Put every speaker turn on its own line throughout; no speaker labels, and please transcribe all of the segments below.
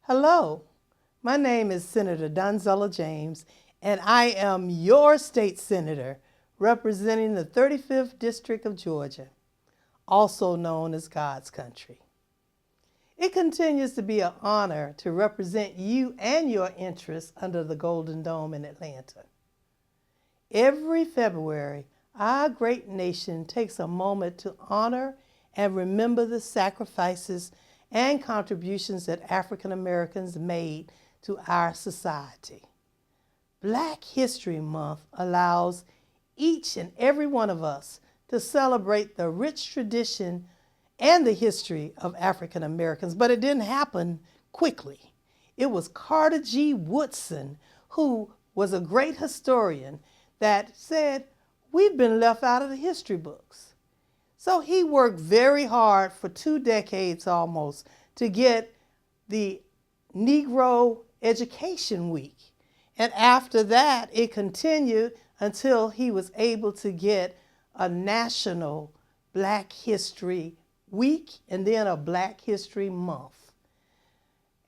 Hello, my name is Senator Donzell James, and I am your state senator representing the 35th District of Georgia, also known as God's country. It continues to be an honor to represent you and your interests under the Golden Dome in Atlanta. Every February, our great nation takes a moment to honor and remember the sacrifices and contributions that African Americans made to our society. Black History Month allows each and every one of us to celebrate the rich tradition and the history of African Americans, but it didn't happen quickly. It was Carter G. Woodson, who was a great historian, that said, we've been left out of the history books. So he worked very hard for 2 decades almost to get the Negro Education Week. And after that, it continued until he was able to get a national Black History Week and then a Black History Month.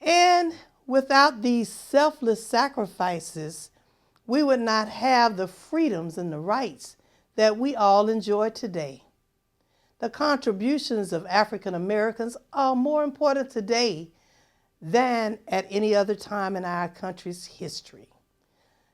And without these selfless sacrifices, we would not have the freedoms and the rights that we all enjoy today. The contributions of African Americans are more important today than at any other time in our country's history.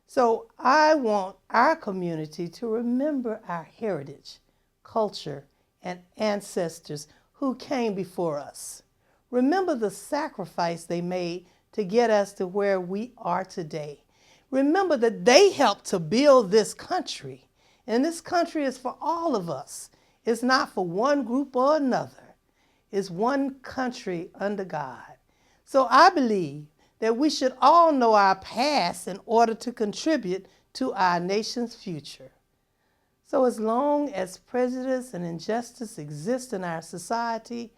So I want our community to remember our heritage, culture, and ancestors who came before us. Remember the sacrifice they made to get us to where we are today. Remember that they helped to build this country, and this country is for all of us. It's not for one group or another. It's one country under God. So I believe that we should all know our past in order to contribute to our nation's future. So as long as prejudice and injustice exist in our society,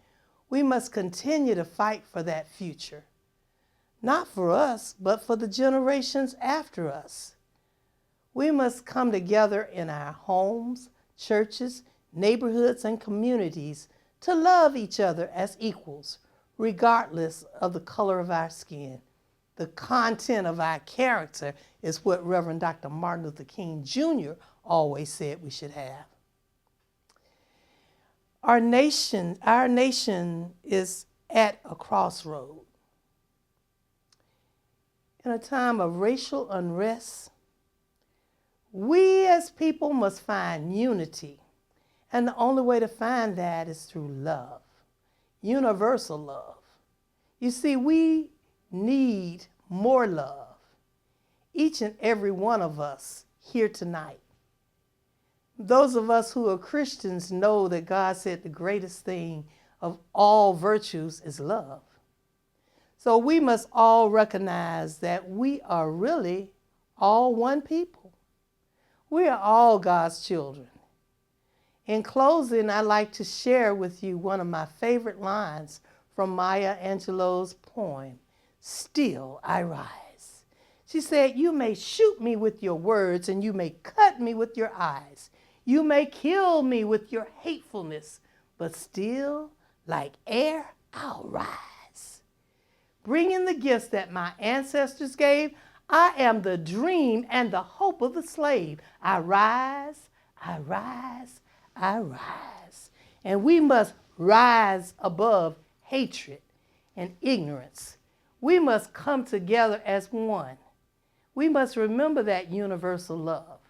we must continue to fight for that future. Not for us, but for the generations after us. We must come together in our homes, churches, neighborhoods, and communities to love each other as equals, regardless of the color of our skin. The content of our character is what Reverend Dr. Martin Luther King Jr. always said we should have. Our nation is at a crossroad. In a time of racial unrest, we as people must find unity. And the only way to find that is through love, universal love. You see, we need more love, each and every one of us here tonight. Those of us who are Christians know that God said the greatest thing of all virtues is love. So we must all recognize that we are really all one people. We are all God's children. In closing, I'd like to share with you one of my favorite lines from Maya Angelou's poem, Still I Rise. She said, you may shoot me with your words and you may cut me with your eyes. You may kill me with your hatefulness, but still, like air, I'll rise. Bringing the gifts that my ancestors gave, I am the dream and the hope of the slave. I rise, I rise, I rise. And we must rise above hatred and ignorance. We must come together as one. We must remember that universal love.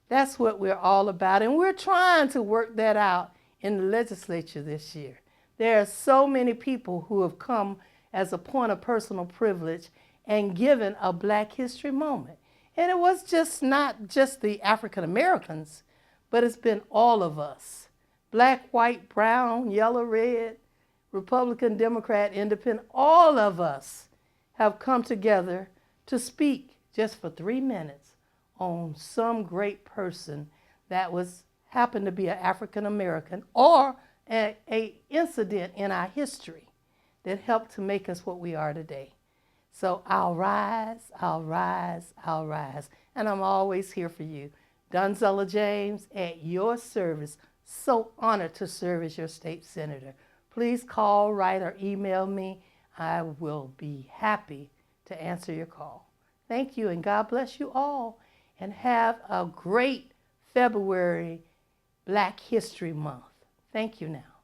That's what we're all about, and we're trying to work that out in the legislature this year. There are so many people who have come as a point of personal privilege and given a Black History moment. And it was not just the African Americans, but it's been all of us. Black, white, brown, yellow, red, Republican, Democrat, Independent, all of us have come together to speak just for 3 minutes on some great person that happened to be an African American or an incident in our history that helped to make us what we are today. So I'll rise, I'll rise, I'll rise. And I'm always here for you. Donzell James, at your service. So honored to serve as your state senator. Please call, write, or email me. I will be happy to answer your call. Thank you, and God bless you all, and have a great February Black History Month. Thank you now.